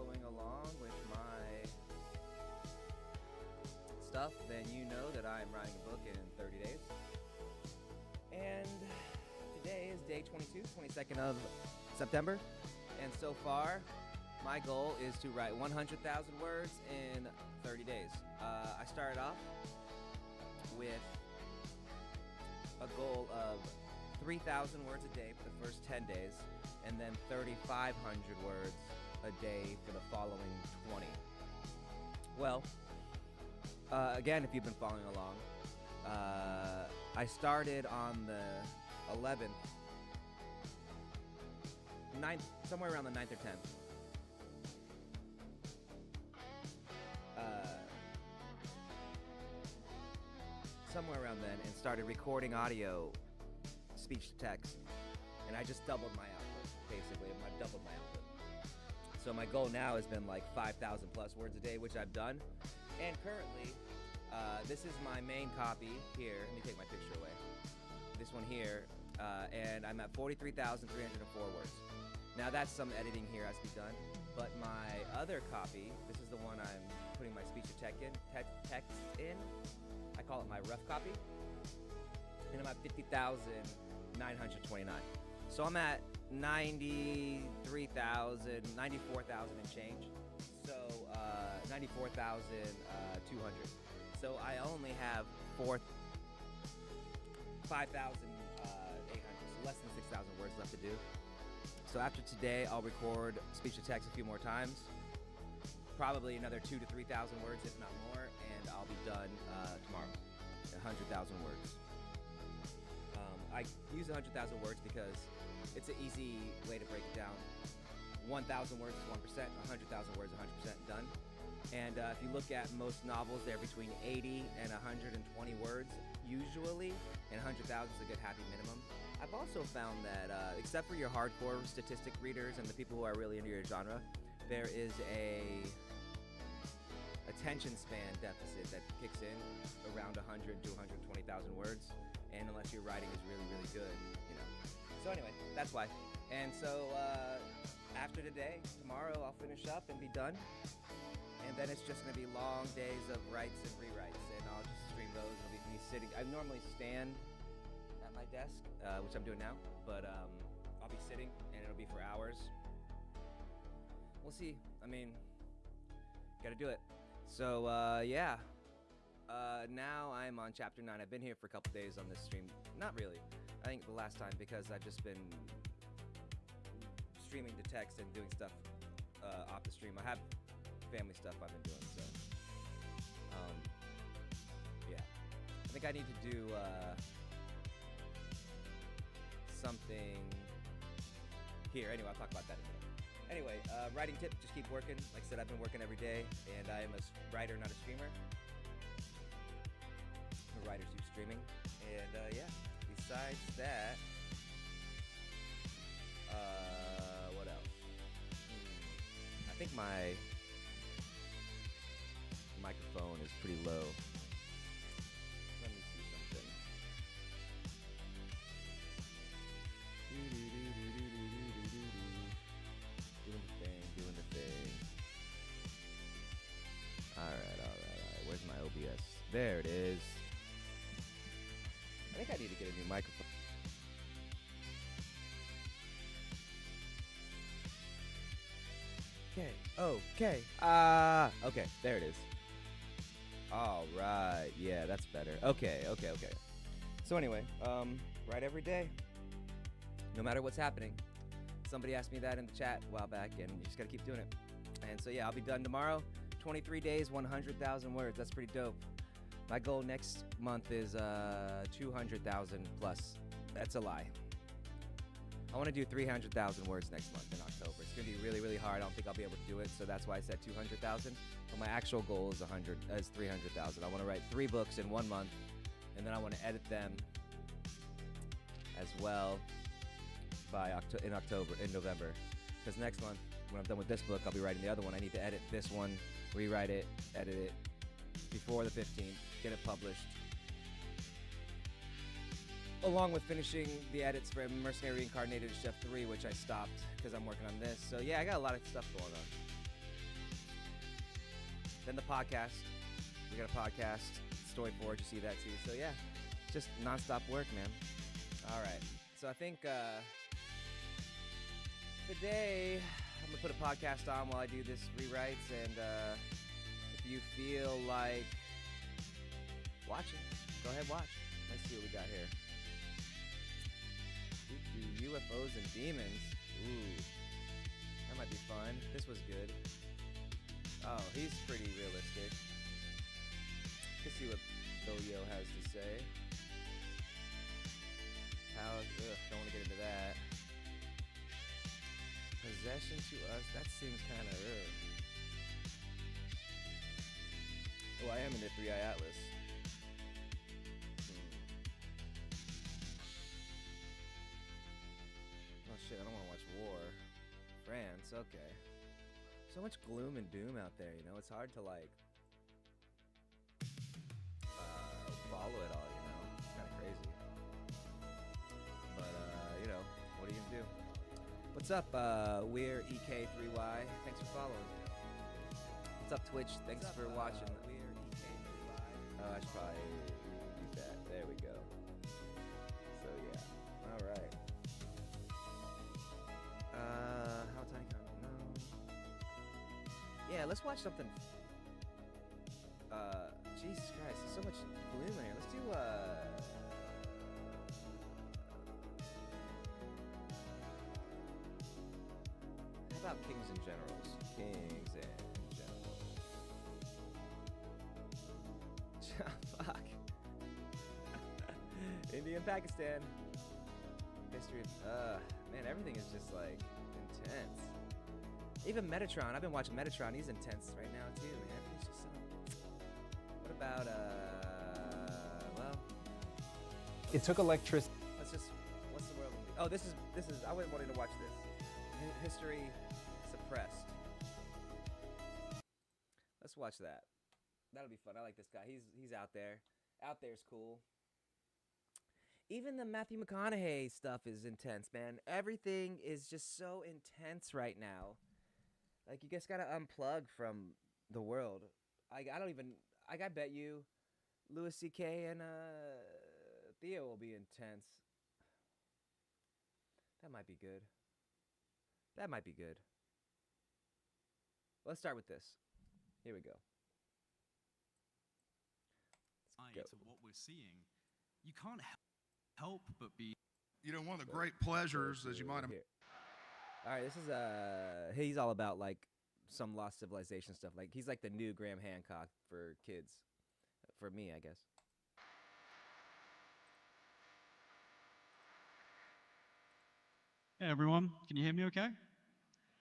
following along with my stuff, then you know that I am writing a book in 30 days. And today is day 22, 22nd of September. And so far, my goal is to write 100,000 words in 30 days. I started off with a goal of 3,000 words a day for the first 10 days, and then 3,500 words a day for the following 20. Well, again, if you've been following along, I started on the 11th, somewhere around the 9th or 10th. Somewhere around then, and started recording audio, speech to text, and I just doubled my output, basically. I've doubled my output. So my goal now has been like 5,000 plus words a day, which I've done. And currently, this is my main copy here. Let me take my picture away. This one here, and I'm at 43,304 words. Now that's some editing here has to be done, but my other copy, this is the one I'm putting my speech to text in. I call it my rough copy, and I'm at 50,929. So I'm at 94,000 and change. So 94,200. So I only have 5,800, so less than 6,000 words left to do. So after today, I'll record speech to text a few more times, probably another 2,000 to 3,000 words, if not more, and I'll be done tomorrow. 100,000 words. I use 100,000 words because it's an easy way to break it down. 1,000 words is 1%, 100,000 words is 100% done. And if you look at most novels, they're between 80 and 120 words usually, and 100,000 is a good happy minimum. I've also found that, except for your hardcore statistic readers and the people who are really into your genre, there is a attention span deficit that kicks in around 100 to 120,000 words, and unless your writing is really, really good, you know. So anyway, that's why. And so after today, tomorrow I'll finish up and be done, and then it's just going to be long days of writes and rewrites, and I'll just stream those. It'll be me sitting. I normally stand at my desk, which I'm doing now, but I'll be sitting, and it'll be for hours. We'll see. I mean, gotta do it. So, yeah. Now I'm on chapter 9. I've been here for a couple days on this stream. Not really. I think the last time, because I've just been streaming to text and doing stuff off the stream. I have family stuff I've been doing, so yeah. I think I need to do something here. Anyway, I'll talk about that in a minute. Anyway, writing tip, just keep working. Like I said, I've been working every day, and I am a writer, not a streamer. Writers do streaming, and yeah. Besides that, what else? I think my microphone is pretty low. Let me see something. Doing the thing. All right. Where's my OBS? There it is. I think I need to get a new microphone. Okay. Okay, there it is. All right. Yeah, that's better. Okay. So anyway, write every day, no matter what's happening. Somebody asked me that in the chat a while back, and you just gotta keep doing it. And so yeah, I'll be done tomorrow. 23 days, 100,000 words. That's pretty dope. My goal next month is 200,000 plus. That's a lie. I want to do 300,000 words next month in October. It's gonna be really, really hard. I don't think I'll be able to do it, so that's why I said 200,000. But my actual goal is 300,000. I want to write 3 books in 1 month, and then I want to edit them as well by November. Because next month, when I'm done with this book, I'll be writing the other one. I need to edit this one, rewrite it, edit it before the 15th, get it published. Along with finishing the edits for Mercenary Reincarnated Chef 3, which I stopped because I'm working on this. So yeah, I got a lot of stuff going on. Then the podcast. We got a podcast, Story Forge, you see that too. So yeah, just nonstop work, man. All right. So I think today I'm gonna put a podcast on while I do this rewrites, and if you feel like watching, go ahead watch. Let's see what we got here. UFOs and demons. Ooh, that might be fun. This was good. Oh, he's pretty realistic. Let's see what Yo has to say. Don't want to get into that. Possession to us, that seems kind of Oh, I am in the 3i Atlas. Oh shit, I don't want to watch war. France, okay. So much gloom and doom out there, you know? It's hard to, like, follow it all, you know? It's kind of crazy. But, you know, what are you gonna do? What's up, We're EK3Y? Thanks for following. What's up, Twitch? Thanks for watching. We're EK3Y. Oh, I should probably do that. There we go. So, yeah. All right. How tiny comment? No. Yeah, let's watch something. Jesus Christ, there's so much gloom in here. Let's do, how about Kings and Generals? Kings and Generals. Fuck. India and Pakistan. History. Man, everything is just, like, intense. Even Metatron. I've been watching Metatron. He's intense right now, too, man. Everything's just so... What about, well... It took electricity. Let's just... What's the world... Oh, this is... I wasn't wanting to watch this. History suppressed. Let's watch that. That'll be fun. I like this guy. He's out there. Out there's cool. Even the Matthew McConaughey stuff is intense, man. Everything is just so intense right now. Like, you just gotta unplug from the world. I bet you Louis C.K. and Theo will be intense. That might be good. That might be good. Let's start with this. Here we go. To what we're seeing, you can't help but be... You know, one of the great pleasures, as you might have... All right, this is, he's all about, like, some lost civilization stuff. Like, he's like the new Graham Hancock for kids. For me, I guess. Hey everyone, can you hear me okay?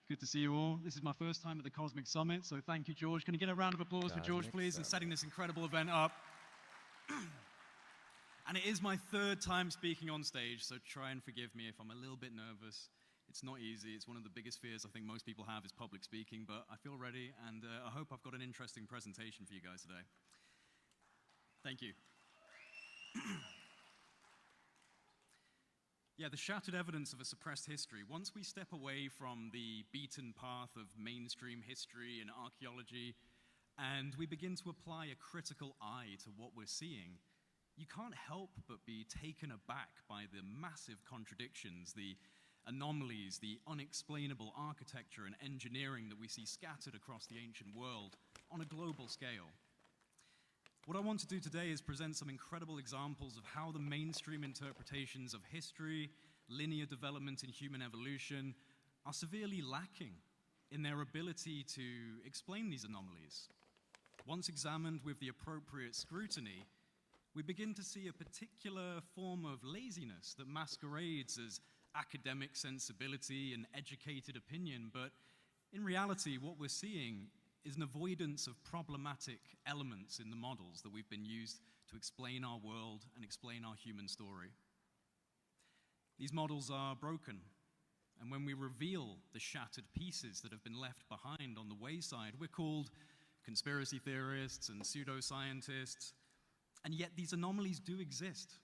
Good to see you all. This is my first time at the Cosmic Summit, so thank you, George. Can I get a round of applause for George, please, in setting this incredible event up? And it is my third time speaking on stage, so try and forgive me if I'm a little bit nervous. It's not easy. It's one of the biggest fears I think most people have is public speaking, but I feel ready, and I hope I've got an interesting presentation for you guys today. Thank you. Yeah, the shattered evidence of a suppressed history. Once we step away from the beaten path of mainstream history and archaeology, and we begin to apply a critical eye to what we're seeing, you can't help but be taken aback by the massive contradictions, the anomalies, the unexplainable architecture and engineering that we see scattered across the ancient world on a global scale. What I want to do today is present some incredible examples of how the mainstream interpretations of history, linear development and human evolution are severely lacking in their ability to explain these anomalies. Once examined with the appropriate scrutiny, we begin to see a particular form of laziness that masquerades as academic sensibility and educated opinion, but in reality, what we're seeing is an avoidance of problematic elements in the models that we've been used to explain our world and explain our human story. These models are broken, and when we reveal the shattered pieces that have been left behind on the wayside, we're called conspiracy theorists and pseudoscientists, and yet these anomalies do exist,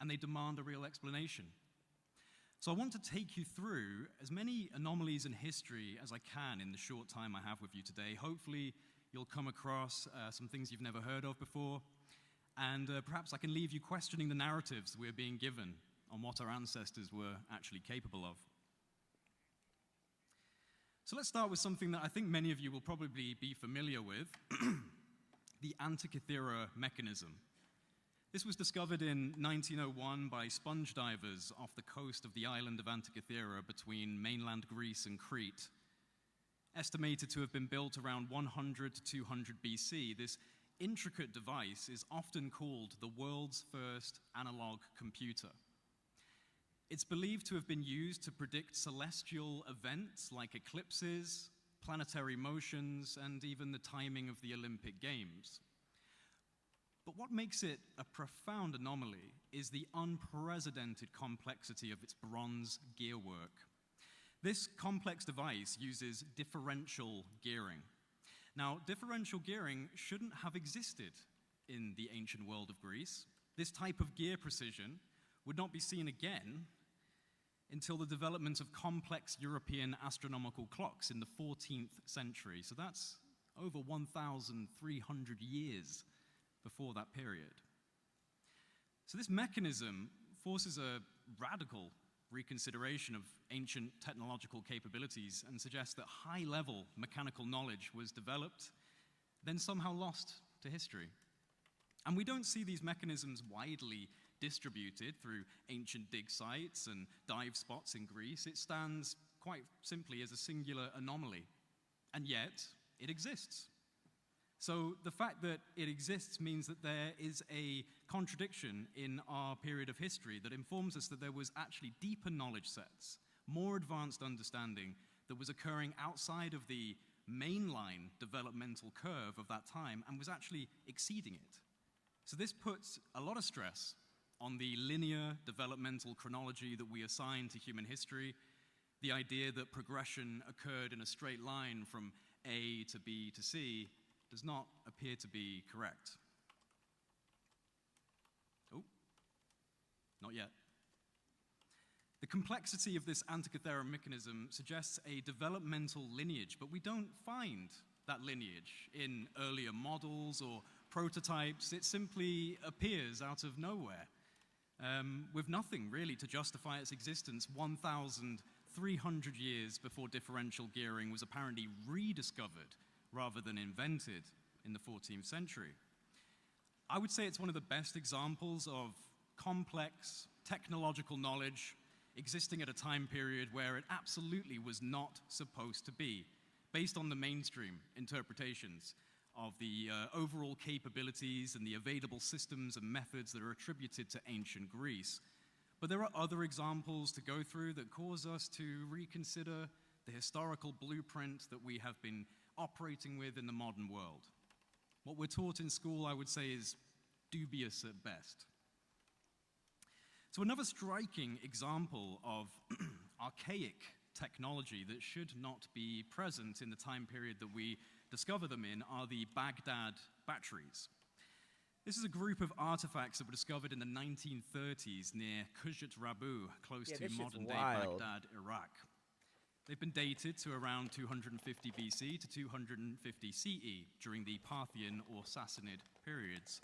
and they demand a real explanation. So I want to take you through as many anomalies in history as I can in the short time I have with you today. Hopefully, you'll come across some things you've never heard of before, and perhaps I can leave you questioning the narratives we're being given on what our ancestors were actually capable of. So let's start with something that I think many of you will probably be familiar with, the Antikythera mechanism. This was discovered in 1901 by sponge divers off the coast of the island of Antikythera between mainland Greece and Crete. Estimated to have been built around 100 to 200 BC, this intricate device is often called the world's first analog computer. It's believed to have been used to predict celestial events like eclipses, planetary motions, and even the timing of the Olympic Games. But what makes it a profound anomaly is the unprecedented complexity of its bronze gearwork. This complex device uses differential gearing. Now, differential gearing shouldn't have existed in the ancient world of Greece. This type of gear precision would not be seen again until the development of complex European astronomical clocks in the 14th century. So that's over 1,300 years before that period. So this mechanism forces a radical reconsideration of ancient technological capabilities and suggests that high-level mechanical knowledge was developed, then somehow lost to history. And we don't see these mechanisms widely distributed through ancient dig sites and dive spots in Greece. It stands quite simply as a singular anomaly, and yet it exists. So the fact that it exists means that there is a contradiction in our period of history that informs us that there was actually deeper knowledge sets, more advanced understanding that was occurring outside of the mainline developmental curve of that time and was actually exceeding it. So this puts a lot of stress on the linear developmental chronology that we assign to human history, the idea that progression occurred in a straight line from A to B to C does not appear to be correct. Oh, not yet. The complexity of this Antikythera mechanism suggests a developmental lineage, but we don't find that lineage in earlier models or prototypes. It simply appears out of nowhere, with nothing really to justify its existence 1,300 years before differential gearing was apparently rediscovered rather than invented in the 14th century. I would say it's one of the best examples of complex technological knowledge existing at a time period where it absolutely was not supposed to be, based on the mainstream interpretations of the overall capabilities and the available systems and methods that are attributed to ancient Greece. But there are other examples to go through that cause us to reconsider the historical blueprint that we have been operating with in the modern world. What we're taught in school, I would say, is dubious at best. So another striking example of archaic technology that should not be present in the time period that we discover them in are the Baghdad batteries. This is a group of artifacts that were discovered in the 1930s near Qujat Rabu, close to modern-day Baghdad, Iraq. They've been dated to around 250 BC to 250 CE during the Parthian or Sassanid periods.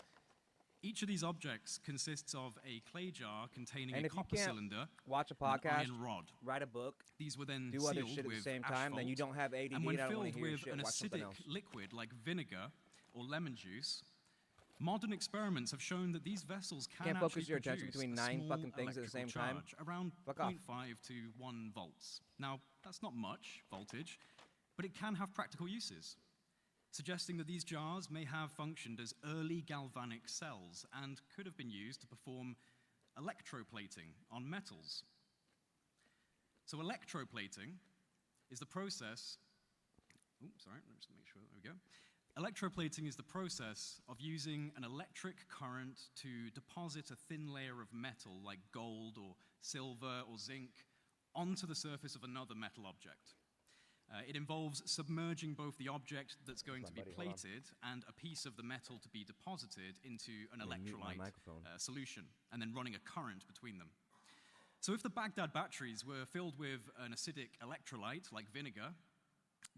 Each of these objects consists of a clay jar containing a copper cylinder, watch a podcast, an iron rod. Write a book, These were then do sealed other shit at with the same time, asphalt, then you don't have ADD, and when I don't wanna filled hear with shit, an watch something acidic else. liquid like vinegar or lemon juice, modern experiments have shown that these vessels can Can't focus actually your attention produce between a 9 small fucking things at the same electrical time. charge, around Fuck off. 0.5 to 1 volts. Now, that's not much voltage, but it can have practical uses, suggesting that these jars may have functioned as early galvanic cells and could have been used to perform electroplating on metals. So electroplating is the process, let's make sure, there we go. Electroplating is the process of using an electric current to deposit a thin layer of metal like gold or silver or zinc onto the surface of another metal object. It involves submerging both the object that's going to be plated and a piece of the metal to be deposited into an electrolyte solution, and then running a current between them. So if the Baghdad batteries were filled with an acidic electrolyte like vinegar,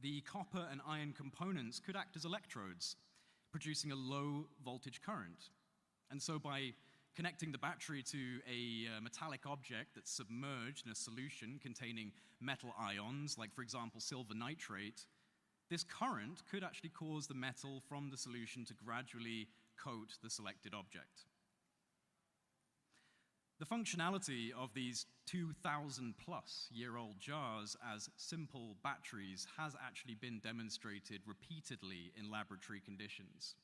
the copper and iron components could act as electrodes, producing a low voltage current. And so by connecting the battery to a metallic object that's submerged in a solution containing metal ions, like for example silver nitrate, this current could actually cause the metal from the solution to gradually coat the selected object. The functionality of these 2,000-plus-year-old jars as simple batteries has actually been demonstrated repeatedly in laboratory conditions.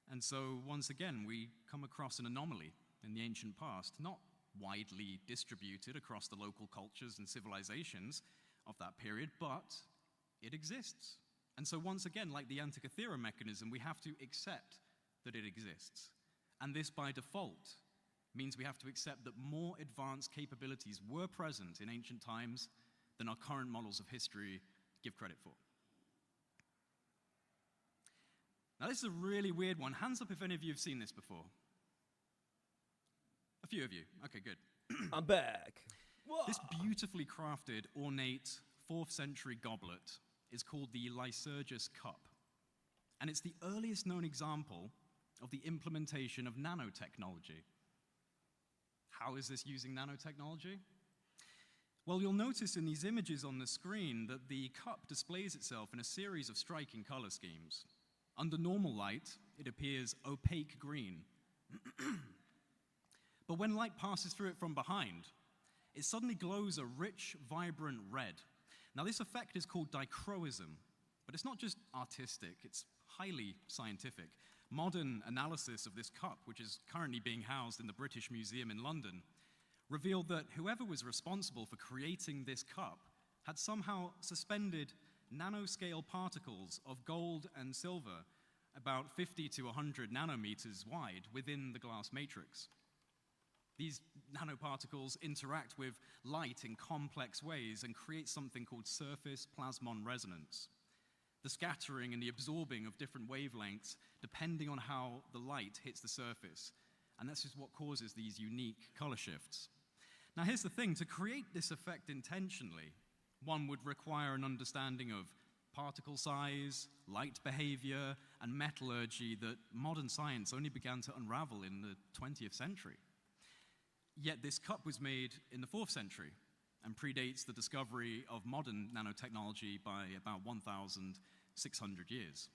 And so, once again, we come across an anomaly in the ancient past, not widely distributed across the local cultures and civilizations of that period, but it exists. And so, once again, like the Antikythera mechanism, we have to accept that it exists. And this, by default, means we have to accept that more advanced capabilities were present in ancient times than our current models of history give credit for. Now, this is a really weird one. Hands up if any of you have seen this before. A few of you. Okay, good. I'm back. This beautifully crafted, ornate, 4th century goblet is called the Lycurgus cup. And it's the earliest known example of the implementation of nanotechnology. How is this using nanotechnology? Well, you'll notice in these images on the screen that the cup displays itself in a series of striking color schemes. Under normal light, it appears opaque green. But when light passes through it from behind, it suddenly glows a rich, vibrant red. Now, this effect is called dichroism, but it's not just artistic, it's highly scientific. Modern analysis of this cup, which is currently being housed in the British Museum in London, revealed that whoever was responsible for creating this cup had somehow suspended nanoscale particles of gold and silver about 50 to 100 nanometers wide within the glass matrix. These nanoparticles interact with light in complex ways and create something called surface plasmon resonance. The scattering and the absorbing of different wavelengths depending on how the light hits the surface. And this is what causes these unique color shifts. Now here's the thing, to create this effect intentionally, one would require an understanding of particle size, light behavior, and metallurgy that modern science only began to unravel in the 20th century. Yet this cup was made in the 4th century and predates the discovery of modern nanotechnology by about 1,600 years.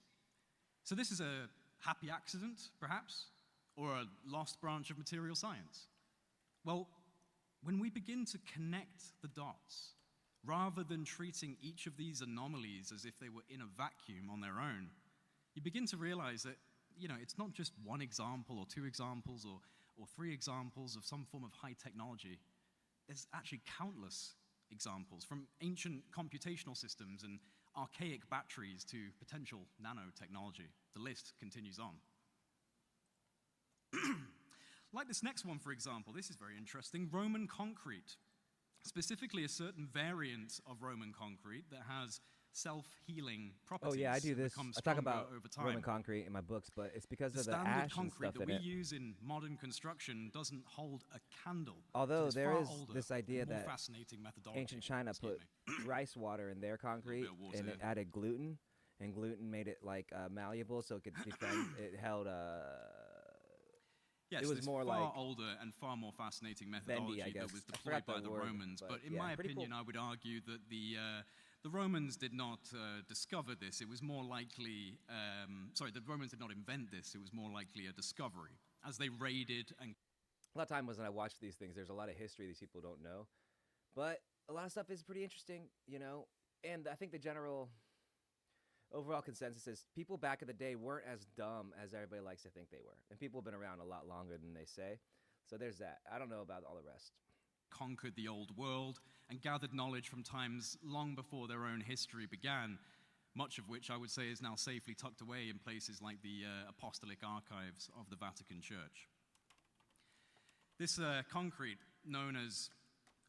So this is a happy accident, perhaps, or a lost branch of material science? Well, when we begin to connect the dots, rather than treating each of these anomalies as if they were in a vacuum on their own, you begin to realize that, it's not just one example or two examples or three examples of some form of high technology. There's actually countless examples, from ancient computational systems and archaic batteries to potential nanotechnology. The list continues on. Like this next one, for example, this is very interesting, Roman concrete. Specifically a certain variant of Roman concrete that has self-healing properties. Oh yeah, I do this. I talk about over time. Roman concrete in my books, but it's because The of the standard ash and concrete stuff that in we it. use in modern construction doesn't hold a candle. Although It's there far is older this and idea more that fascinating methodology. ancient China Excuse put me. rice water in their concrete, bit of water, and it yeah. added gluten, and gluten made it like malleable, so it could defend. It held Yes, it was this more far like older and far more fascinating methodology I guess. that was I deployed forgot by the the word, Romans. But in yeah, my pretty opinion, cool. I would argue that the Romans did not discover this. It was more likely, the Romans did not invent this. It was more likely a discovery. As they raided and a lot of times when I watch these things, there's a lot of history these people don't know, but a lot of stuff is pretty interesting, And I think the general overall consensus is people back in the day weren't as dumb as everybody likes to think they were, and people have been around a lot longer than they say. So there's that. I don't know about all the rest. conquered the old world and gathered knowledge from times long before their own history began, much of which I would say is now safely tucked away in places like the apostolic archives of the Vatican Church. This concrete, known as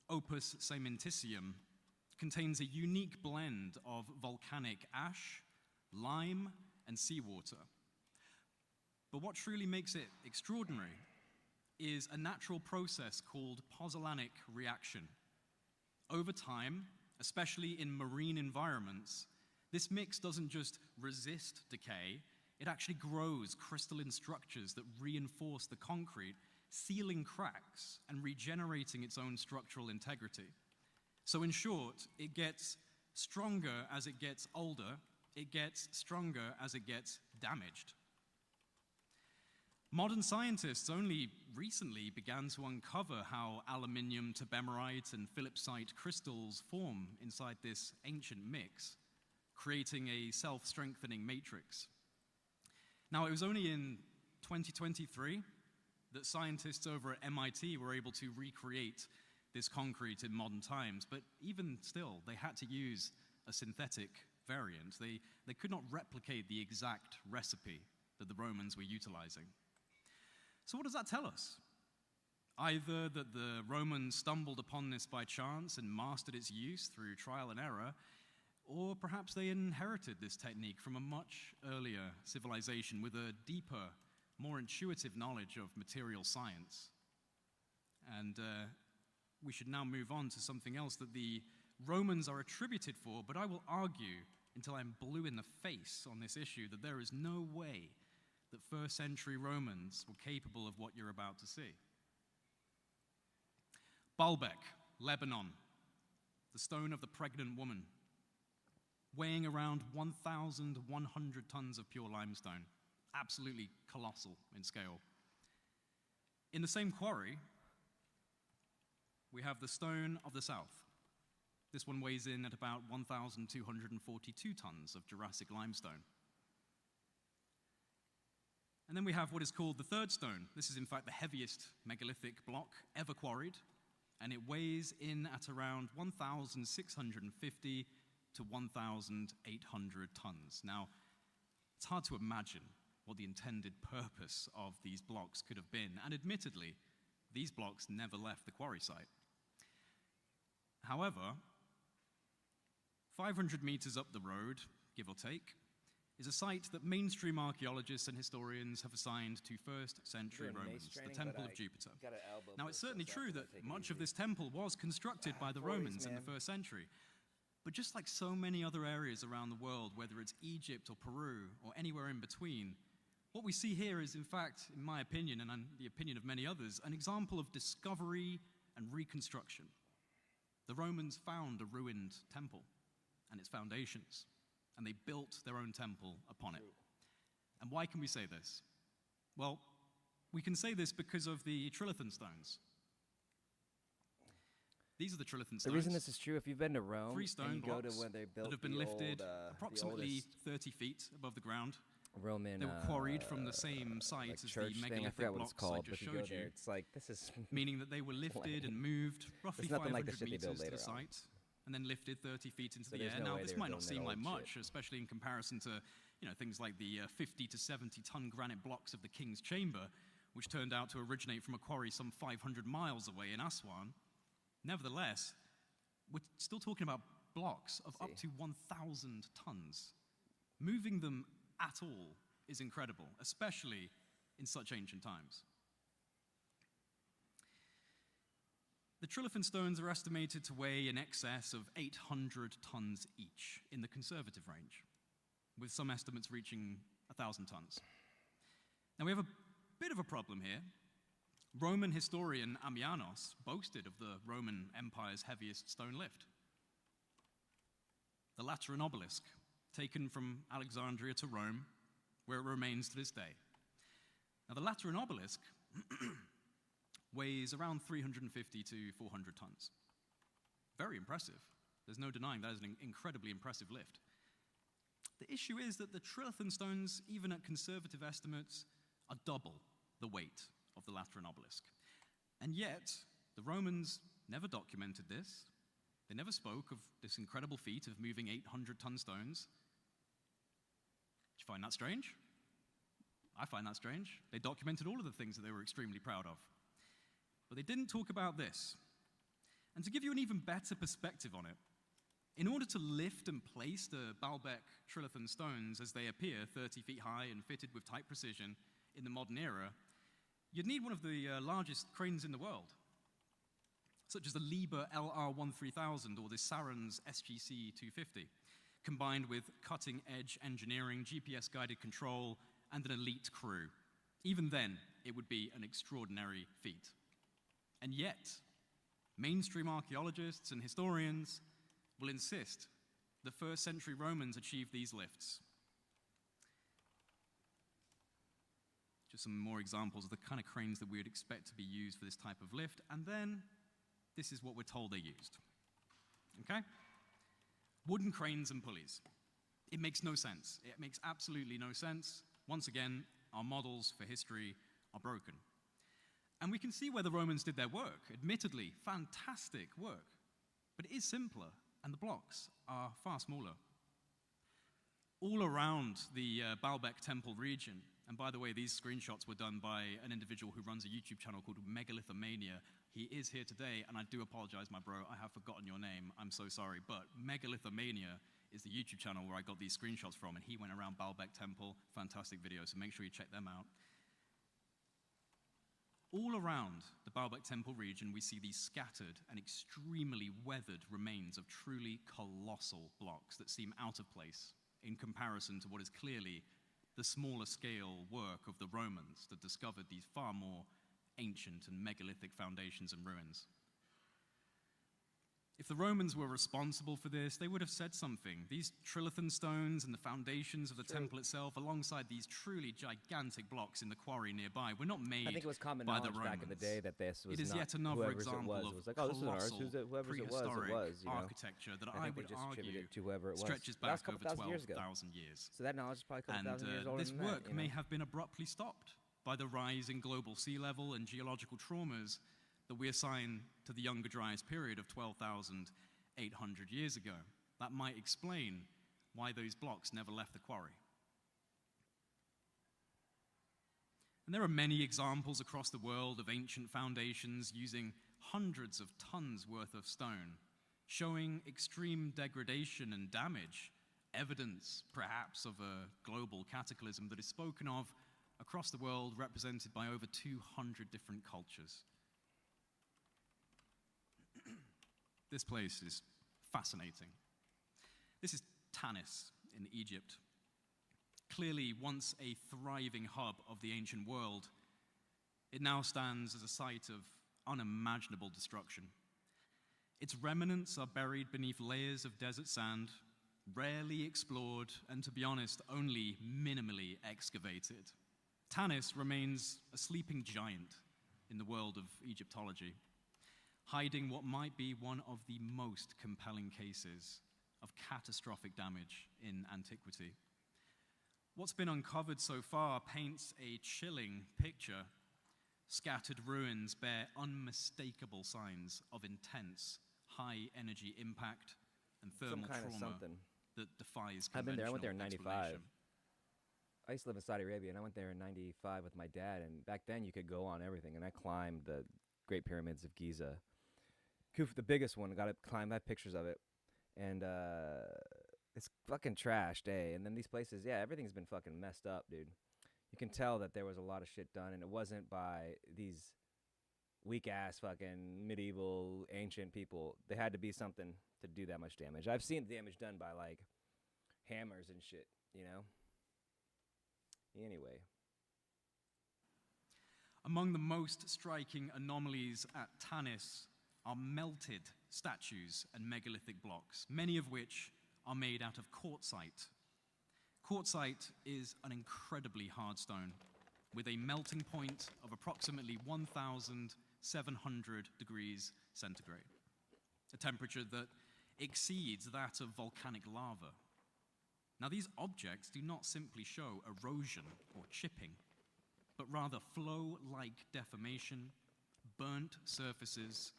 opus cementitium, contains a unique blend of volcanic ash, lime, and seawater. But what truly makes it extraordinary is a natural process called pozzolanic reaction. Over time, especially in marine environments, This mix doesn't just resist decay, it actually grows crystalline structures that reinforce the concrete, sealing cracks and regenerating its own structural integrity. So in short, it gets stronger as it gets older, it gets stronger as it gets damaged. Modern scientists only recently began to uncover how aluminium tabemerite and philipsite crystals form inside this ancient mix, creating a self-strengthening matrix. Now, it was only in 2023 that scientists over at MIT were able to recreate this concrete in modern times, but even still, they had to use a synthetic variant. They could not replicate the exact recipe that the Romans were utilizing. So what does that tell us? Either that the Romans stumbled upon this by chance and mastered its use through trial and error, or perhaps they inherited this technique from a much earlier civilization with a deeper, more intuitive knowledge of material science. And we should now move on to something else that the Romans are attributed for, but I will argue until I'm blue in the face on this issue that there is no way that first century Romans were capable of what you're about to see. Baalbek, Lebanon, the stone of the pregnant woman, weighing around 1,100 tons of pure limestone, absolutely colossal in scale. In the same quarry, we have the stone of the south. This one weighs in at about 1,242 tons of Jurassic limestone. And then we have what is called the third stone. This is in fact the heaviest megalithic block ever quarried, and it weighs in at around 1,650 to 1,800 tons. Now, it's hard to imagine what the intended purpose of these blocks could have been, and admittedly, these blocks never left the quarry site. However, 500 meters up the road, give or take, is a site that mainstream archaeologists and historians have assigned to first century Romans, the Temple of Jupiter. Now, it's certainly true that much of this temple was constructed by the Romans in the first century, but just like so many other areas around the world, whether it's Egypt or Peru or anywhere in between, what we see here is, in fact, in my opinion, and the opinion of many others, an example of discovery and reconstruction. The Romans found a ruined temple and its foundations, and they built their own temple upon it. And why can we say this? Well, we can say this because of the trilithon stones. These are the trilithon stones. The reason this is true, if you've been to Rome, 3 stone and you go blocks to when they built that have been lifted the approximately oldest 30 feet above the ground. Roman, They were quarried from the same site like as the church thing. I megalithic forgot what it's blocks I called. just But if you go showed you, there, it's like this is meaning that they were lifted and moved roughly It's nothing 500 like the shit they meters build to later the on. site, and then lifted 30 feet into So the there's air. no Now, way this they were might not building seem that like old much, shit. especially in comparison to things like the 50 to 70-ton granite blocks of the King's Chamber, which turned out to originate from a quarry some 500 miles away in Aswan. Nevertheless, we're still talking about blocks of up to 1,000 tons. Moving them at all is incredible, especially in such ancient times. The trilithon stones are estimated to weigh in excess of 800 tons each in the conservative range, with some estimates reaching 1,000 tons. Now, we have a bit of a problem here. Roman historian Ammianos boasted of the Roman Empire's heaviest stone lift, the Lateran obelisk, taken from Alexandria to Rome, where it remains to this day. Now, the Lateran obelisk weighs around 350 to 400 tons. Very impressive. There's no denying that is an incredibly impressive lift. The issue is that the trilithon stones, even at conservative estimates, are double the weight of the Lateran obelisk. And yet, the Romans never documented this. They never spoke of this incredible feat of moving 800-ton stones. Do you find that strange? I find that strange. They documented all of the things that they were extremely proud of. But they didn't talk about this. And to give you an even better perspective on it, in order to lift and place the Baalbek trilithon stones as they appear 30 feet high and fitted with tight precision in the modern era, you'd need one of the largest cranes in the world, such as the Liebherr LR-1300 or the Sarens SGC-250. combined with cutting-edge engineering, GPS-guided control, and an elite crew. Even then, it would be an extraordinary feat. And yet, mainstream archaeologists and historians will insist the first-century Romans achieved these lifts. Just some more examples of the kind of cranes that we would expect to be used for this type of lift, and then this is what we're told they used. Okay? Wooden cranes and pulleys. It makes no sense. It makes absolutely no sense. Once again, our models for history are broken. And we can see where the Romans did their work. Admittedly, fantastic work. But it is simpler, and the blocks are far smaller. All around the Baalbek Temple region, and by the way, these screenshots were done by an individual who runs a YouTube channel called Megalithomania. He is here today, and I do apologize, my bro. I have forgotten your name. I'm so sorry. But Megalithomania is the YouTube channel where I got these screenshots from, and he went around Baalbek Temple. Fantastic video, so make sure you check them out. All around the Baalbek Temple region, we see these scattered and extremely weathered remains of truly colossal blocks that seem out of place in comparison to what is clearly the smaller scale work of the Romans that discovered these far more ancient and megalithic foundations and ruins. If the Romans were responsible for this, they would have said something. These trilithon stones and the foundations of the temple itself, alongside these truly gigantic blocks in the quarry nearby, were not made by the Romans. I think it was common knowledge back in the day that this was It is not yet another whoever's example it was. of It was like, oh, this is ours. colossal Whoever's it was, you know? architecture that I think they would just attributed argue it to whoever it was. stretches That was back a couple over thousand years ago. 12,000 years. So that knowledge is probably a couple And thousand years older this than work that, you may know? have been abruptly stopped by the rise in global sea level and geological traumas that we assign to the Younger Dryas period of 12,800 years ago. That might explain why those blocks never left the quarry. And there are many examples across the world of ancient foundations using hundreds of tons worth of stone, showing extreme degradation and damage, evidence perhaps of a global cataclysm that is spoken of across the world, represented by over 200 different cultures. This place is fascinating. This is Tanis in Egypt. Clearly once a thriving hub of the ancient world, it now stands as a site of unimaginable destruction. Its remnants are buried beneath layers of desert sand, rarely explored, and to be honest, only minimally excavated. Tanis remains a sleeping giant in the world of Egyptology, hiding what might be one of the most compelling cases of catastrophic damage in antiquity. What's been uncovered so far paints a chilling picture. Scattered ruins bear unmistakable signs of intense, high-energy impact and thermal trauma that defies conventional I've been there. I went there in '95. explanation. I used to live in Saudi Arabia, and I went there in '95 with my dad, and back then you could go on everything, and I climbed the Great Pyramids of Giza. Khufu, the biggest one, got to climb. I have pictures of it, and it's fucking trashed, eh? And then these places, yeah, everything's been fucking messed up, dude. You can tell that there was a lot of shit done, and it wasn't by these weak-ass fucking medieval ancient people. There had to be something to do that much damage. I've seen damage done by, like, hammers and shit, you know? Anyway. Among the most striking anomalies at Tanis are melted statues and megalithic blocks, many of which are made out of quartzite. Quartzite is an incredibly hard stone with a melting point of approximately 1,700 degrees centigrade, a temperature that exceeds that of volcanic lava. Now, these objects do not simply show erosion or chipping, but rather flow-like deformation, burnt surfaces,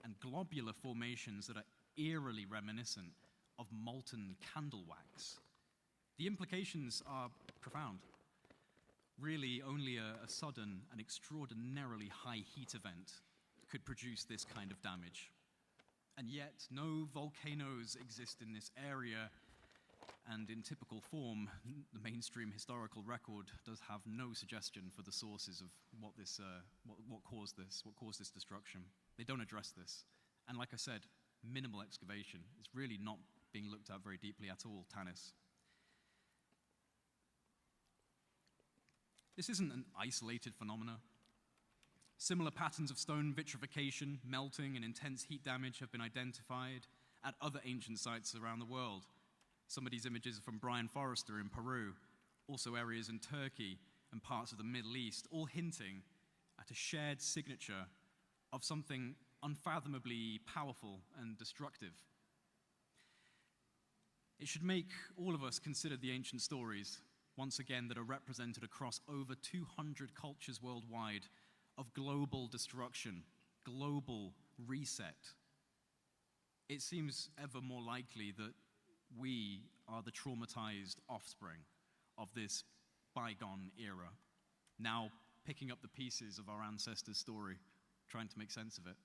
and globular formations that are eerily reminiscent of molten candle wax. The implications are profound. Really, only a sudden and extraordinarily high heat event could produce this kind of damage. And yet, no volcanoes exist in this area, and in typical form, the mainstream historical record does have no suggestion for the sources of what caused this destruction. They don't address this. And like I said, minimal excavation. It's really not being looked at very deeply at all, Tanis. This isn't an isolated phenomena. Similar patterns of stone vitrification, melting, and intense heat damage have been identified at other ancient sites around the world. Some of these images are from Brian Forrester in Peru, also areas in Turkey and parts of the Middle East, all hinting at a shared signature of something unfathomably powerful and destructive. It should make all of us consider the ancient stories, once again, that are represented across over 200 cultures worldwide, of global destruction, global reset. It seems ever more likely that we are the traumatized offspring of this bygone era, now picking up the pieces of our ancestors' story, trying to make sense of it.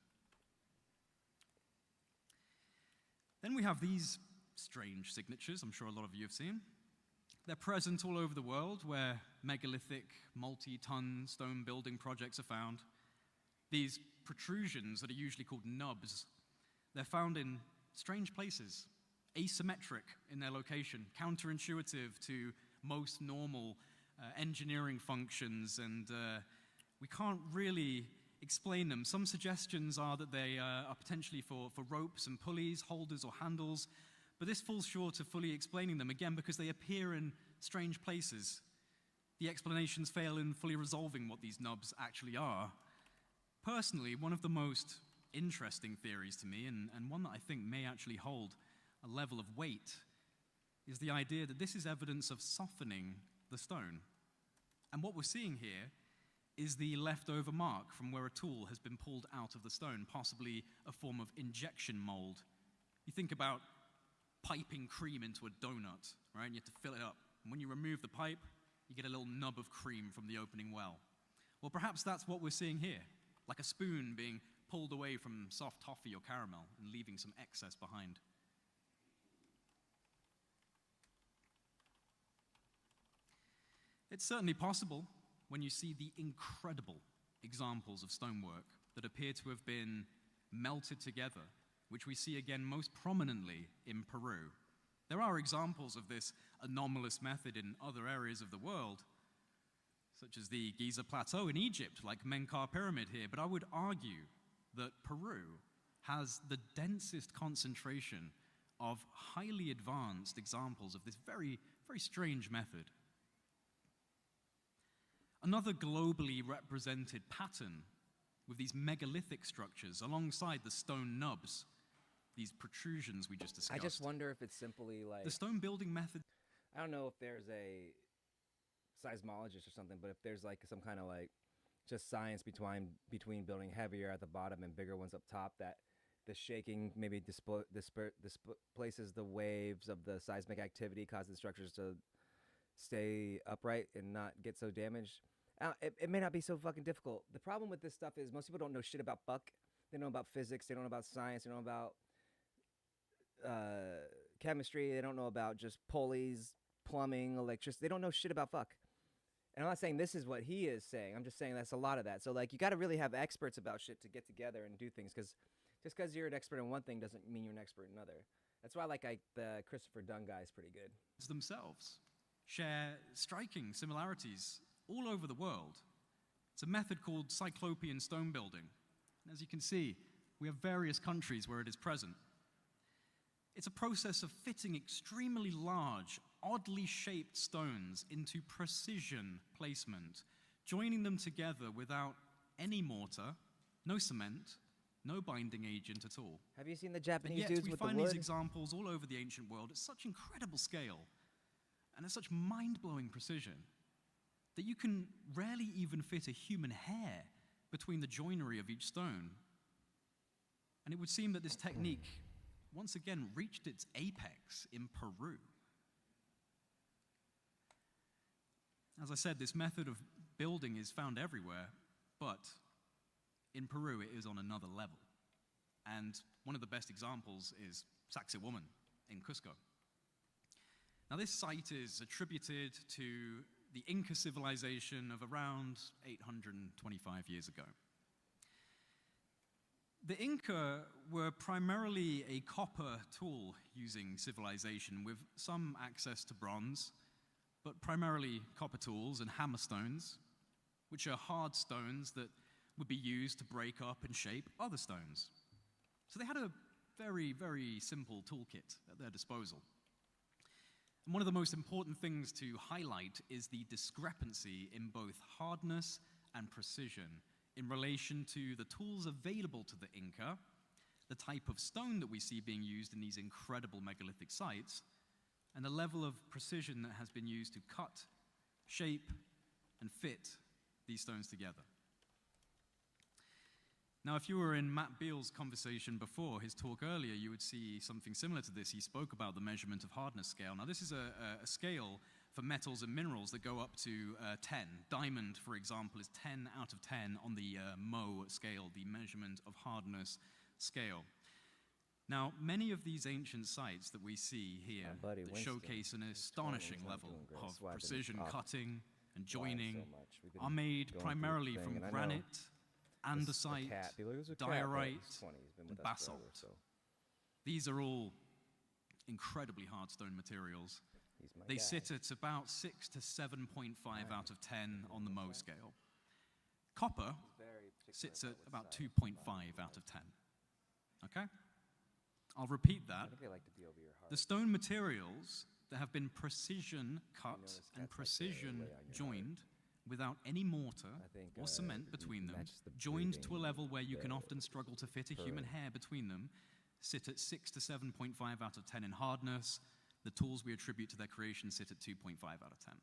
Then we have these strange signatures, I'm sure a lot of you have seen. They're present all over the world where megalithic, multi-ton stone building projects are found. These protrusions that are usually called nubs, they're found in strange places, asymmetric in their location, counterintuitive to most normal engineering functions, and we can't really explain them. Some suggestions are that they are potentially for ropes and pulleys, holders or handles, but this falls short of fully explaining them, again, because they appear in strange places. The explanations fail in fully resolving what these nubs actually are. Personally, one of the most interesting theories to me, and one that I think may actually hold a level of weight, is the idea that this is evidence of softening the stone. And what we're seeing here is the leftover mark from where a tool has been pulled out of the stone, possibly a form of injection mold. You think about piping cream into a donut, right? And you have to fill it up. And when you remove the pipe, you get a little nub of cream from the opening well. Well, perhaps that's what we're seeing here, like a spoon being pulled away from soft toffee or caramel and leaving some excess behind. It's certainly possible when you see the incredible examples of stonework that appear to have been melted together, which we see again most prominently in Peru. There are examples of this anomalous method in other areas of the world, such as the Giza Plateau in Egypt, like Menkaure Pyramid here, but I would argue that Peru has the densest concentration of highly advanced examples of this very, very strange method. Another globally represented pattern with these megalithic structures alongside the stone nubs, these protrusions we just discussed. I just wonder if it's simply like... The stone building method... I don't know if there's a seismologist or something, but if there's like some kind of like just science between building heavier at the bottom and bigger ones up top, that the shaking maybe displaces the waves of the seismic activity, causing structures to stay upright and not get so damaged. It may not be so fucking difficult. The problem with this stuff is most people don't know shit about fuck. They don't know about physics. They don't know about science. They don't know about chemistry. They don't know about just pulleys, plumbing, electricity. They don't know shit about fuck. And I'm not saying this is what he is saying. I'm just saying that's a lot of that. So like you got to really have experts about shit to get together and do things, because just because you're an expert in one thing doesn't mean you're an expert in another. That's why the Christopher Dunn guy is pretty good. Themselves share striking similarities all over the world. It's a method called Cyclopean stone building. And as you can see, we have various countries where it is present. It's a process of fitting extremely large, oddly shaped stones into precision placement, joining them together without any mortar, no cement, no binding agent at all. Have you seen the Japanese Yet dudes we with the find wood? these examples all over the ancient world at such incredible scale and at such mind-blowing precision that you can rarely even fit a human hair between the joinery of each stone. And it would seem that this technique once again reached its apex in Peru. As I said, this method of building is found everywhere, but in Peru it is on another level. And one of the best examples is Sacsayhuaman in Cusco. Now this site is attributed to the Inca civilization of around 825 years ago. The Inca were primarily a copper tool using civilization with some access to bronze, but primarily copper tools and hammerstones, which are hard stones that would be used to break up and shape other stones. So they had a very, very simple toolkit at their disposal. And one of the most important things to highlight is the discrepancy in both hardness and precision in relation to the tools available to the Inca, the type of stone that we see being used in these incredible megalithic sites, and the level of precision that has been used to cut, shape, and fit these stones together. Now, if you were in Matt Beale's conversation before, his talk earlier, you would see something similar to this. He spoke about the measurement of hardness scale. Now, this is a scale for metals and minerals that go up to 10. Diamond, for example, is 10 out of 10 on the Mo scale, the measurement of hardness scale. Now, many of these ancient sites that we see here that showcase an astonishing level of precision cutting and joining are made primarily from granite, andesite, diorite, and basalt. These are all incredibly hard stone materials. They sit at about 6 to 7.5 out of 10 on the Mo scale. Copper sits at about 2.5 out of 10. Okay? I'll repeat that. The stone materials that have been precision cut and precision joined without any mortar or cement between them, joined to a level where you can often struggle to fit a human hair between them, sit at 6 to 7.5 out of 10 in hardness. The tools we attribute to their creation sit at 2.5 out of 10.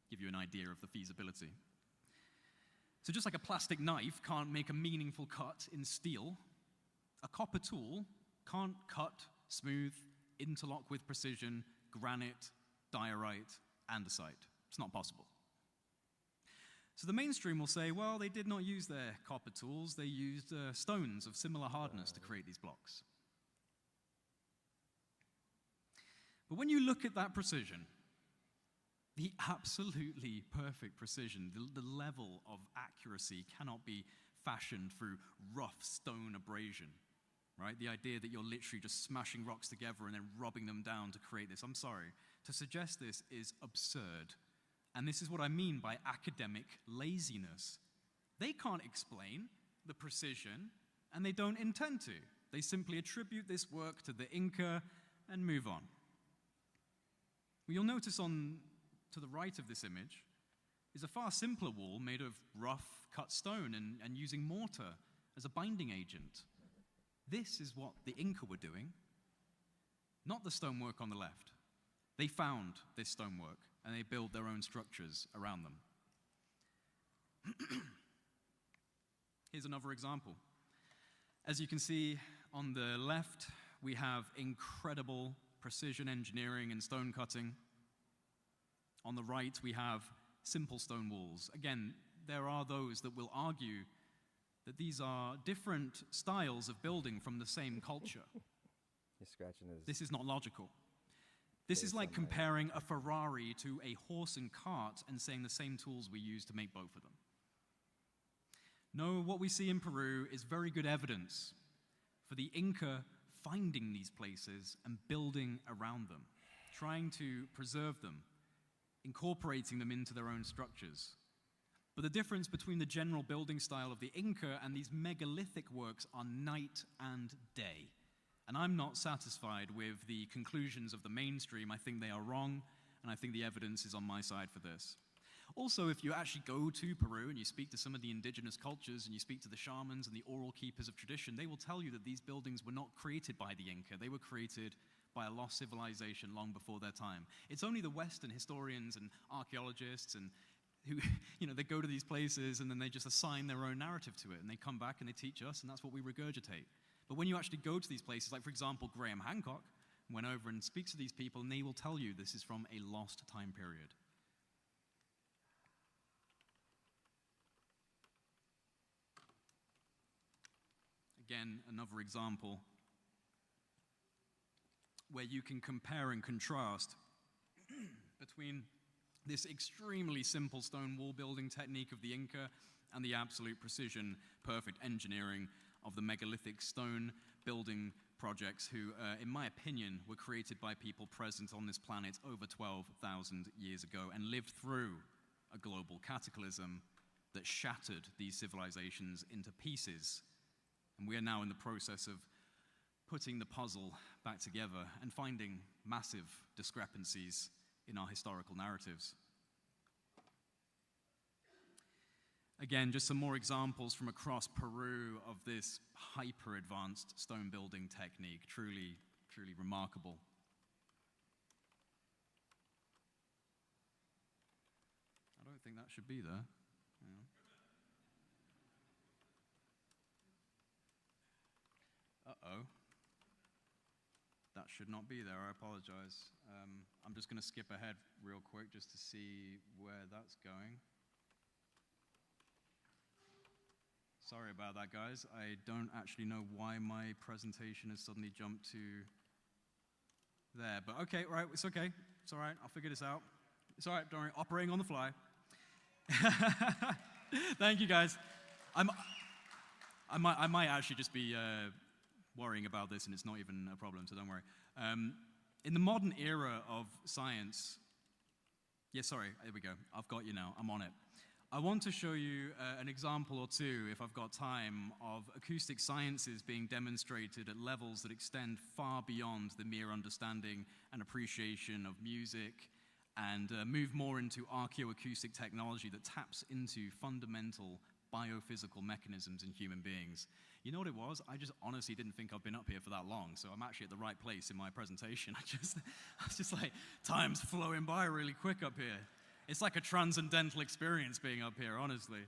Give you an idea of the feasibility. So just like a plastic knife can't make a meaningful cut in steel, a copper tool can't cut, smooth, interlock with precision, granite, diorite, andesite. It's not possible. So the mainstream will say, well, they did not use their copper tools, they used stones of similar hardness to create these blocks. But when you look at that precision, the absolutely perfect precision, the level of accuracy cannot be fashioned through rough stone abrasion, right? The idea that you're literally just smashing rocks together and then rubbing them down to create this. I'm sorry. To suggest this is absurd. And this is what I mean by academic laziness. They can't explain the precision, and they don't intend to. They simply attribute this work to the Inca and move on. Well, you'll notice to the right of this image is a far simpler wall made of rough cut stone and using mortar as a binding agent. This is what the Inca were doing, not the stonework on the left. They found this stonework and they built their own structures around them. Here's another example. As you can see on the left, we have incredible precision engineering and stone cutting. On the right, we have simple stone walls. Again, there are those that will argue that these are different styles of building from the same culture. This is not logical. This is like comparing a Ferrari to a horse and cart and saying the same tools we use to make both of them. No, what we see in Peru is very good evidence for the Inca finding these places and building around them, trying to preserve them, incorporating them into their own structures. But the difference between the general building style of the Inca and these megalithic works are night and day. And I'm not satisfied with the conclusions of the mainstream. I think they are wrong, and I think the evidence is on my side for this. Also, if you actually go to Peru and you speak to some of the indigenous cultures and you speak to the shamans and the oral keepers of tradition, they will tell you that these buildings were not created by the Inca. They were created by a lost civilization long before their time. It's only the Western historians and archaeologists and who, they go to these places and then they just assign their own narrative to it, and they come back and they teach us, and that's what we regurgitate. But when you actually go to these places, like for example, Graham Hancock went over and speaks to these people, and they will tell you this is from a lost time period. Again, another example where you can compare and contrast between this extremely simple stone wall building technique of the Inca and the absolute precision, perfect engineering of the megalithic stone building projects who, in my opinion, were created by people present on this planet over 12,000 years ago and lived through a global cataclysm that shattered these civilizations into pieces. And we are now in the process of putting the puzzle back together and finding massive discrepancies in our historical narratives. Again, just some more examples from across Peru of this hyper-advanced stone building technique, truly, truly remarkable. I don't think that should be there. Uh-oh. That should not be there, I apologize. I'm just going to skip ahead real quick just to see where that's going. Sorry about that, guys. I don't actually know why my presentation has suddenly jumped to there. But okay, right, it's okay. It's all right, I'll figure this out. It's all right, don't worry, operating on the fly. Thank you, guys. I might actually just be worrying about this, and it's not even a problem, so don't worry. In the modern era of science, yeah, sorry, here we go. I've got you now, I'm on it. I want to show you an example or two, if I've got time, of acoustic sciences being demonstrated at levels that extend far beyond the mere understanding and appreciation of music, and move more into archaeoacoustic technology that taps into fundamental biophysical mechanisms in human beings. You know what it was? I just honestly didn't think I've been up here for that long, so I'm actually at the right place in my presentation. I was just like, time's flowing by really quick up here. It's like a transcendental experience being up here, honestly.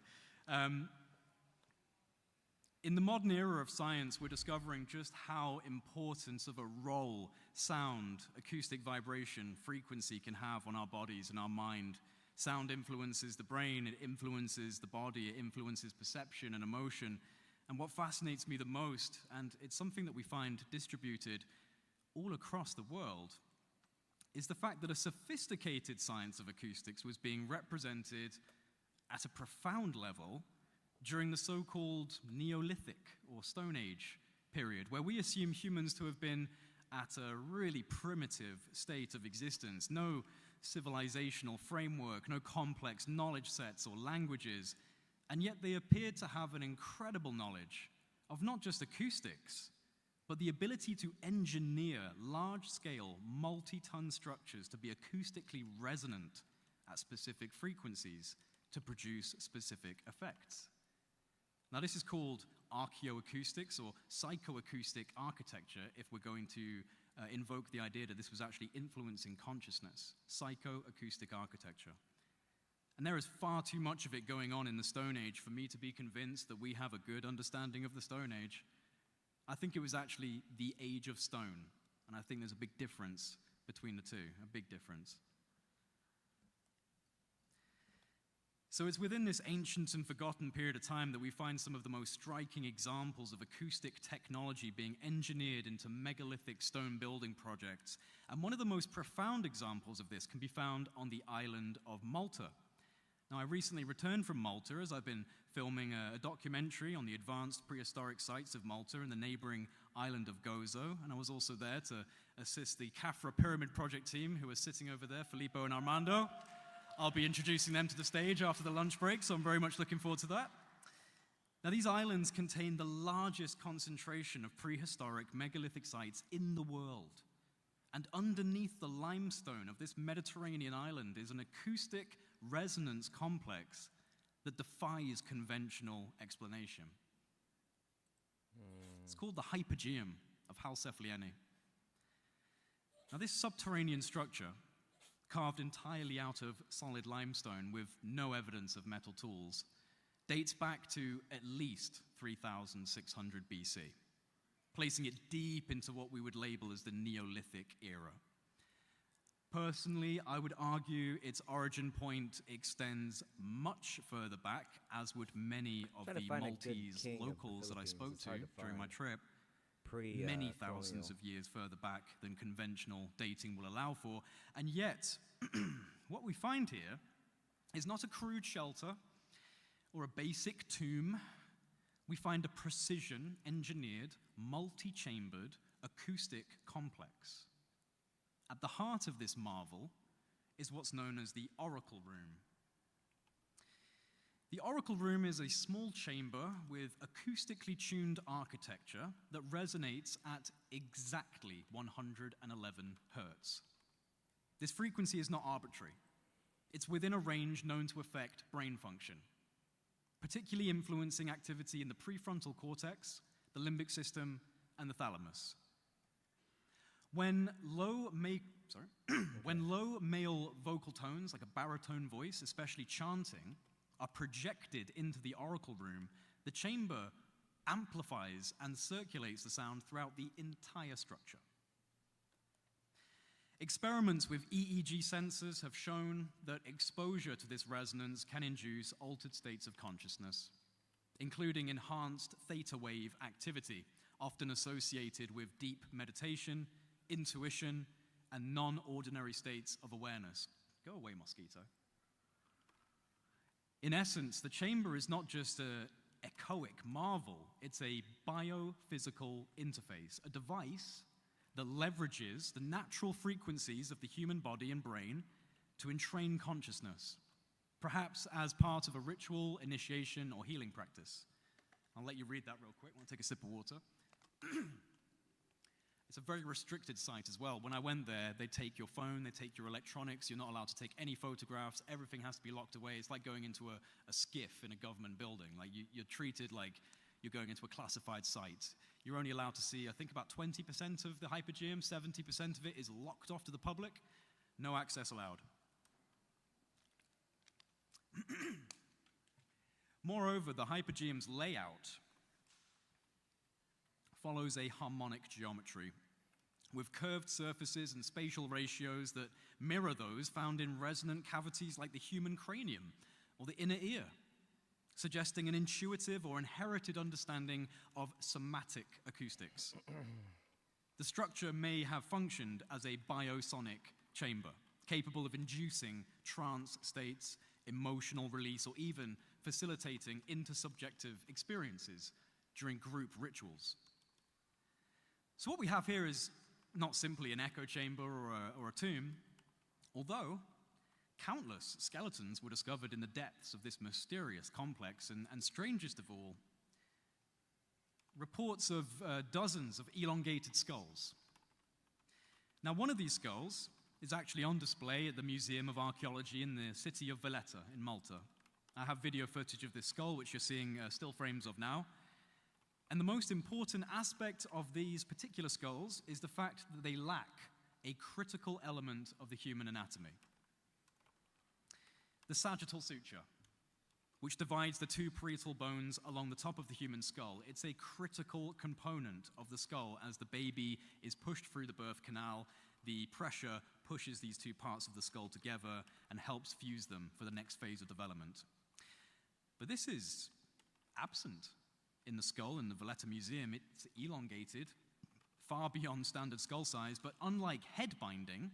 In the modern era of science, we're discovering just how important of a role sound, acoustic vibration, frequency can have on our bodies and our mind. Sound influences the brain, it influences the body, it influences perception and emotion. And what fascinates me the most, and it's something that we find distributed all across the world, is the fact that a sophisticated science of acoustics was being represented at a profound level during the so-called Neolithic or Stone Age period, where we assume humans to have been at a really primitive state of existence. No civilizational framework, no complex knowledge sets or languages, and yet they appeared to have an incredible knowledge of not just acoustics, but the ability to engineer large-scale, multi-ton structures to be acoustically resonant at specific frequencies to produce specific effects. Now, this is called archaeoacoustics or psychoacoustic architecture if we're going to invoke the idea that this was actually influencing consciousness, psychoacoustic architecture. And there is far too much of it going on in the Stone Age for me to be convinced that we have a good understanding of the Stone Age. I think it was actually the Age of Stone, and I think there's a big difference between the two, a big difference. So it's within this ancient and forgotten period of time that we find some of the most striking examples of acoustic technology being engineered into megalithic stone building projects. And one of the most profound examples of this can be found on the island of Malta. Now, I recently returned from Malta as I've been filming a documentary on the advanced prehistoric sites of Malta and the neighboring island of Gozo, and I was also there to assist the Khafra Pyramid Project team who are sitting over there, Filippo and Armando. I'll be introducing them to the stage after the lunch break, so I'm very much looking forward to that. Now, these islands contain the largest concentration of prehistoric megalithic sites in the world. And underneath the limestone of this Mediterranean island is an acoustic resonance complex that defies conventional explanation. It's called the Hypogeum of Halseflieni. Now, this subterranean structure, carved entirely out of solid limestone with no evidence of metal tools, dates back to at least 3,600 BC, placing it deep into what we would label as the Neolithic era. Personally, I would argue its origin point extends much further back, as would many of the Maltese locals that I spoke to during my trip, many thousands of years further back than conventional dating will allow for. And yet, what we find here is not a crude shelter or a basic tomb, we find a precision-engineered, multi-chambered acoustic complex. At the heart of this marvel is what's known as the Oracle Room. The Oracle Room is a small chamber with acoustically tuned architecture that resonates at exactly 111 hertz. This frequency is not arbitrary. It's within a range known to affect brain function, particularly influencing activity in the prefrontal cortex, the limbic system, and the thalamus. When low male vocal tones, like a baritone voice, especially chanting, are projected into the Oracle Room, the chamber amplifies and circulates the sound throughout the entire structure. Experiments with EEG sensors have shown that exposure to this resonance can induce altered states of consciousness, including enhanced theta wave activity, often associated with deep meditation, intuition, and non-ordinary states of awareness. Go away, mosquito. In essence, the chamber is not just an echoic marvel, it's a biophysical interface, a device that leverages the natural frequencies of the human body and brain to entrain consciousness, perhaps as part of a ritual, initiation, or healing practice. I'll let you read that real quick. I want to take a sip of water. It's a very restricted site as well. When I went there, they take your phone, they take your electronics, you're not allowed to take any photographs, everything has to be locked away. It's like going into a skiff in a government building. Like you're treated like you're going into a classified site. You're only allowed to see, I think, about 20% of the hypergeum, 70% of it is locked off to the public. No access allowed. Moreover, the hypergeum's layout follows a harmonic geometry with curved surfaces and spatial ratios that mirror those found in resonant cavities like the human cranium or the inner ear, suggesting an intuitive or inherited understanding of somatic acoustics. The structure may have functioned as a biosonic chamber, capable of inducing trance states, emotional release, or even facilitating intersubjective experiences during group rituals. So what we have here is not simply an echo chamber or a tomb, although countless skeletons were discovered in the depths of this mysterious complex, and strangest of all, reports of dozens of elongated skulls. Now, one of these skulls is actually on display at the Museum of Archaeology in the city of Valletta in Malta. I have video footage of this skull, which you're seeing still frames of now. And the most important aspect of these particular skulls is the fact that they lack a critical element of the human anatomy. The sagittal suture, which divides the two parietal bones along the top of the human skull. It's a critical component of the skull. As the baby is pushed through the birth canal, the pressure pushes these two parts of the skull together and helps fuse them for the next phase of development. But this is absent in the skull in the Valletta Museum. It's elongated, far beyond standard skull size, but unlike head binding,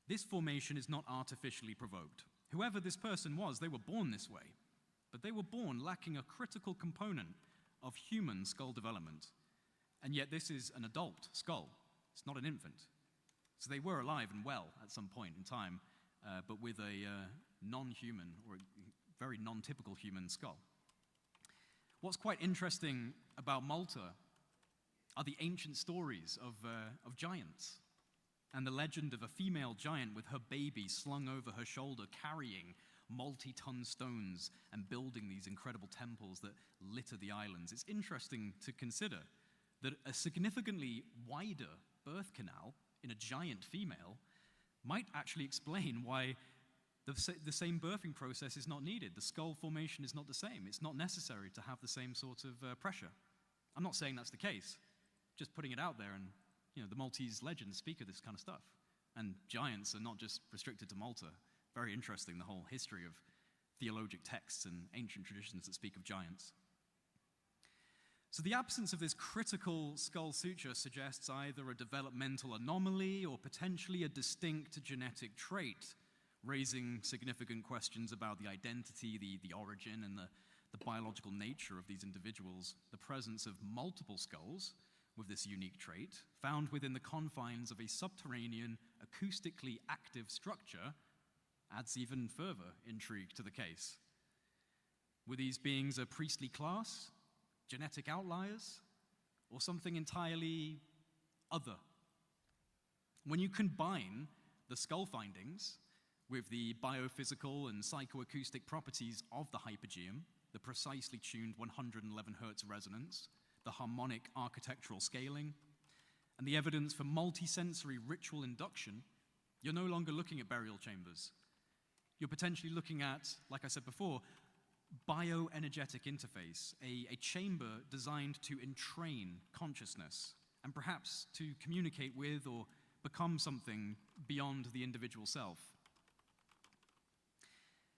this formation is not artificially provoked. Whoever this person was, they were born this way, but they were born lacking a critical component of human skull development. And yet this is an adult skull. It's not an infant. So they were alive and well at some point in time, but with a non-human or a very non-typical human skull. What's quite interesting about Malta are the ancient stories of giants and the legend of a female giant with her baby slung over her shoulder, carrying multi-ton stones and building these incredible temples that litter the islands. It's interesting to consider that a significantly wider birth canal in a giant female might actually explain why the same birthing process is not needed. The skull formation is not the same. It's not necessary to have the same sort of pressure. I'm not saying that's the case, just putting it out there, and the Maltese legends speak of this kind of stuff. And giants are not just restricted to Malta. Very interesting, the whole history of theologic texts and ancient traditions that speak of giants. So the absence of this critical skull suture suggests either a developmental anomaly or potentially a distinct genetic trait, raising significant questions about the identity, the origin, and the biological nature of these individuals, the presence of multiple skulls with this unique trait, found within the confines of a subterranean, acoustically active structure, adds even further intrigue to the case. Were these beings a priestly class, genetic outliers, or something entirely other? When you combine the skull findings with the biophysical and psychoacoustic properties of the hypogeum, the precisely tuned 111 Hz resonance, the harmonic architectural scaling, and the evidence for multisensory ritual induction, you're no longer looking at burial chambers. You're potentially looking at, like I said before, bioenergetic interface, a chamber designed to entrain consciousness and perhaps to communicate with or become something beyond the individual self.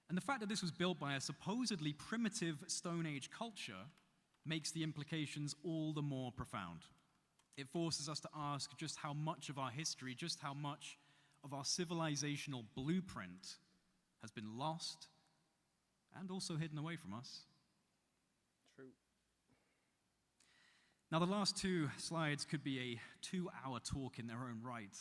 And the fact that this was built by a supposedly primitive Stone Age culture makes the implications all the more profound. It forces us to ask just how much of our history, just how much of our civilizational blueprint has been lost and also hidden away from us. True. Now, the last two slides could be a 2-hour talk in their own right,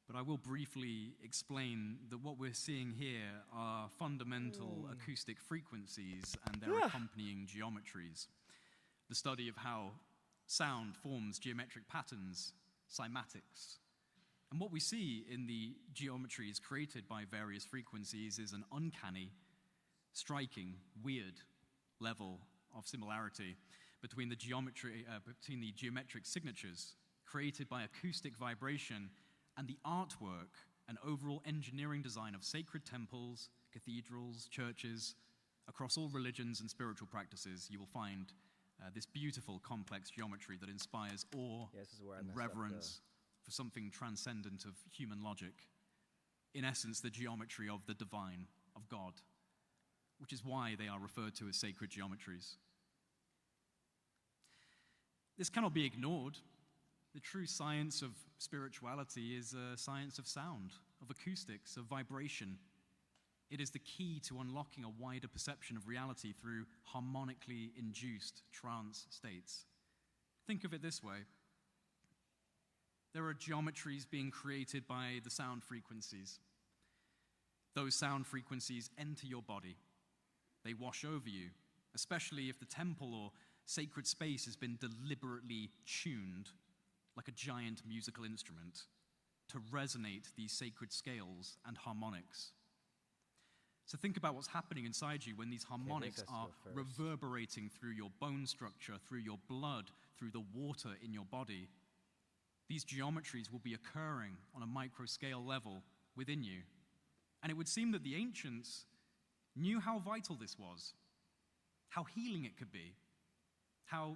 but I will briefly explain that what we're seeing here are fundamental acoustic frequencies and their accompanying geometries. The study of how sound forms geometric patterns, cymatics. And what we see in the geometries created by various frequencies is an uncanny, striking, weird level of similarity between the geometric signatures created by acoustic vibration and the artwork and overall engineering design of sacred temples, cathedrals, churches. Across all religions and spiritual practices, you will find this beautiful, complex geometry that inspires awe and reverence for something transcendent of human logic. In essence, the geometry of the divine, of God, which is why they are referred to as sacred geometries. This cannot be ignored. The true science of spirituality is a science of sound, of acoustics, of vibration. It is the key to unlocking a wider perception of reality through harmonically induced trance states. Think of it this way. There are geometries being created by the sound frequencies. Those sound frequencies enter your body. They wash over you, especially if the temple or sacred space has been deliberately tuned like a giant musical instrument to resonate these sacred scales and harmonics. So think about what's happening inside you when these harmonics are reverberating through your bone structure, through your blood, through the water in your body. These geometries will be occurring on a micro-scale level within you. And it would seem that the ancients knew how vital this was, how healing it could be, how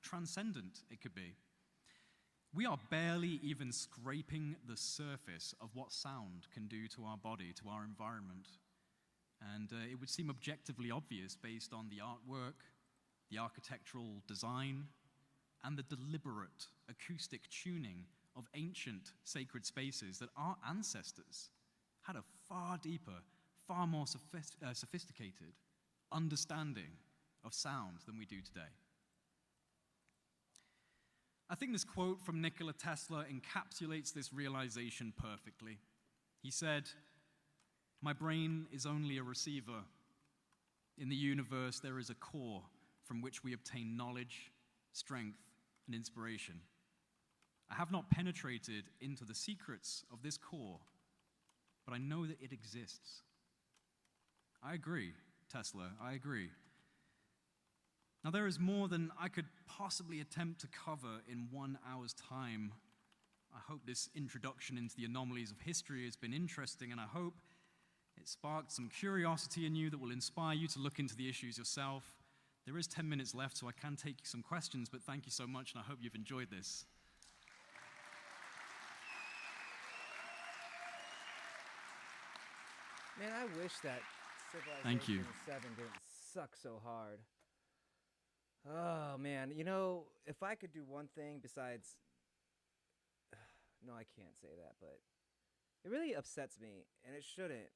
transcendent it could be. We are barely even scraping the surface of what sound can do to our body, to our environment. And it would seem objectively obvious based on the artwork, the architectural design, and the deliberate acoustic tuning of ancient sacred spaces that our ancestors had a far deeper, far more sophisticated understanding of sound than we do today. I think this quote from Nikola Tesla encapsulates this realization perfectly. He said, "My brain is only a receiver. In the universe, there is a core from which we obtain knowledge, strength, and inspiration. I have not penetrated into the secrets of this core, but I know that it exists." I agree, Tesla, I agree. Now, there is more than I could possibly attempt to cover in 1 hour's time. I hope this introduction into the anomalies of history has been interesting, and I hope it sparked some curiosity in you that will inspire you to look into the issues yourself. There is 10 minutes left, so I can take some questions, but thank you so much, and I hope you've enjoyed this. Man, I wish that Thank you. Civilization 7 didn't suck so hard. Oh, man. You know, if I could do one thing besides... No, I can't say that, but it really upsets me, and it shouldn't,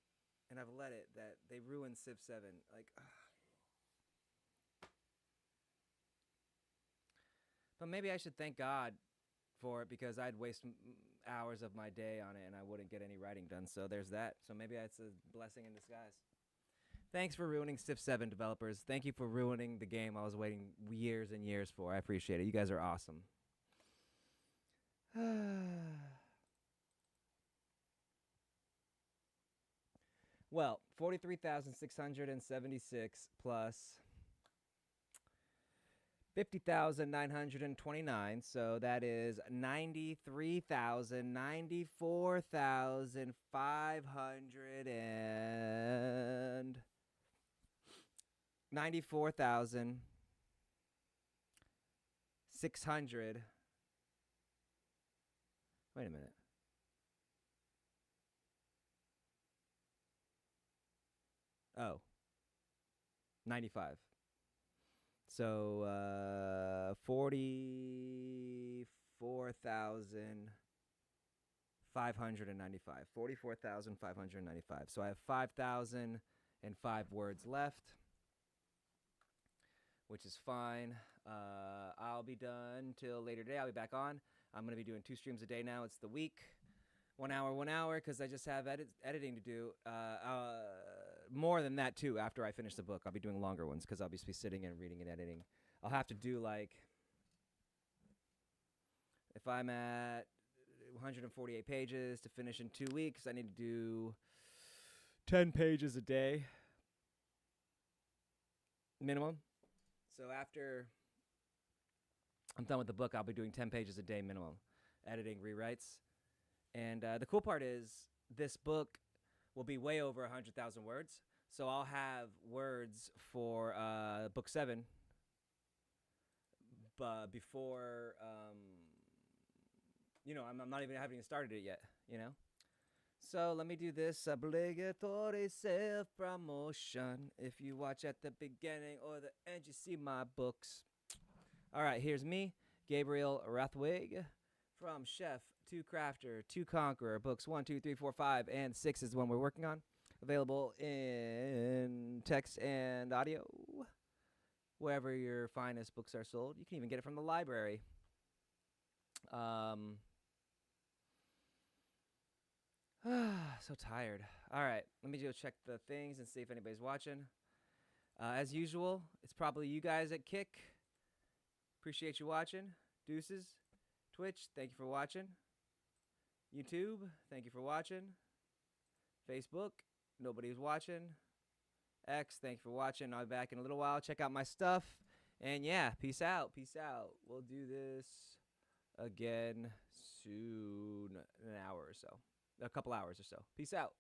and I've let it, that they ruined Civ 7. Like, But maybe I should thank God for it because I'd waste hours of my day on it and I wouldn't get any writing done. So there's that. So maybe it's a blessing in disguise. Thanks for ruining Civ 7 developers. Thank you for ruining the game I was waiting years and years for. I appreciate it. You guys are awesome. Well, 43,676 plus 50,929, so that is 94,600. Wait a minute. Oh. 95. So 44,595. 44,595. So I have 5,005 words left, which is fine. I'll be done till later today. I'll be back on. I'm going to be doing 2 streams a day now. It's the week. 1 hour, because I just have editing to do. More than that, too, after I finish the book. I'll be doing longer ones, because I'll be sitting and reading and editing. I'll have to do, like, if I'm at 148 pages to finish in 2 weeks, I need to do 10 pages a day. Minimum. So after I'm done with the book, I'll be doing 10 pages a day minimum. Editing, rewrites. And the cool part is this book will be way over 100,000 words. So I'll have words for book 7 before, I'm not even having started it yet, So let me do this obligatory self-promotion. If you watch at the beginning or the end, you see my books. All right, here's me, Gabriel Rathwig, from Chef to Crafter to Conqueror. Books 1, 2, 3, 4, 5, and 6 is the one we're working on. Available in text and audio, wherever your finest books are sold. You can even get it from the library. So tired. All right, let me go check the things and see if anybody's watching. As usual, it's probably you guys at Kick. Appreciate you watching. Deuces. Twitch, thank you for watching. YouTube, thank you for watching. Facebook, nobody's watching. X, thank you for watching. I'll be back in a little while. Check out my stuff. And yeah, peace out. Peace out. We'll do this again soon, in an hour or so. A couple hours or so. Peace out.